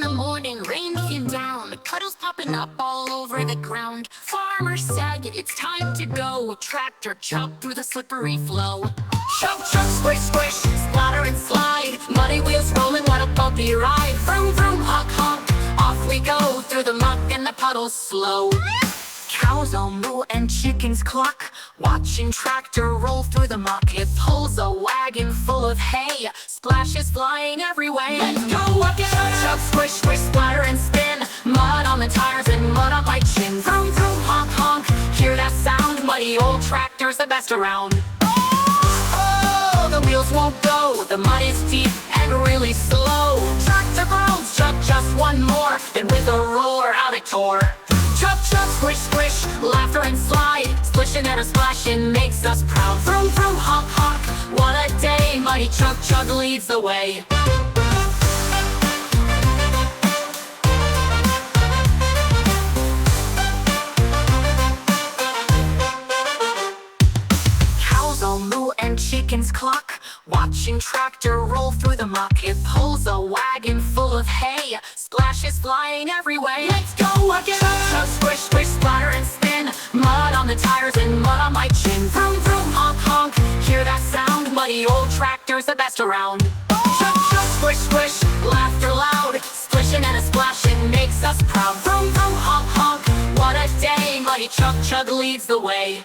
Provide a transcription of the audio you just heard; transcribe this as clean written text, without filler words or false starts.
the morning, rain came down, puddles popping up all over the ground. Farmer said, it's time to go. Tractor chopped through the slippery flow. Chug chug, squish squish, splatter and slide. Muddy wheels rolling, what a bumpy ride. Vroom vroom, honk honk, off we go through the muck and the puddles slow. Cows all moo and chickens cluck, watching tractor roll through the muck. It pulls a wagon full of hay, splashes flying every way. Let's go again! Chug chug, squish squish, splatter and spin. Mud on the tires and mud on my chin. Vroom vroom, honk honk, hear that sound? Muddy old tractor's the best around. Oh, the wheels won't go, the mud is deep and really slow. Tractor groans, chug just one more, then with a roar out it tore. Chug chug, squish squish, laughter and slide, splishing and a splashing makes us proud. Vroom vroom, honk honk, what a day, mighty Chug Chug leads the way. Cows all moo and chickens cluck, watching tractor roll through the muck. It pulls a wagon full of hay, splashes flying every way. Let's go again! Chug chug, squish squish, splatter and spin. Mud on the tires and mud on my chin. Vroom vroom, honk honk, hear that sound? Muddy old tractor's the best around. Chug chug, squish squish, laughter loud, splishing and a splashing makes us proud. Vroom vroom, honk honk, what a day, mighty Chug Chug leads the way.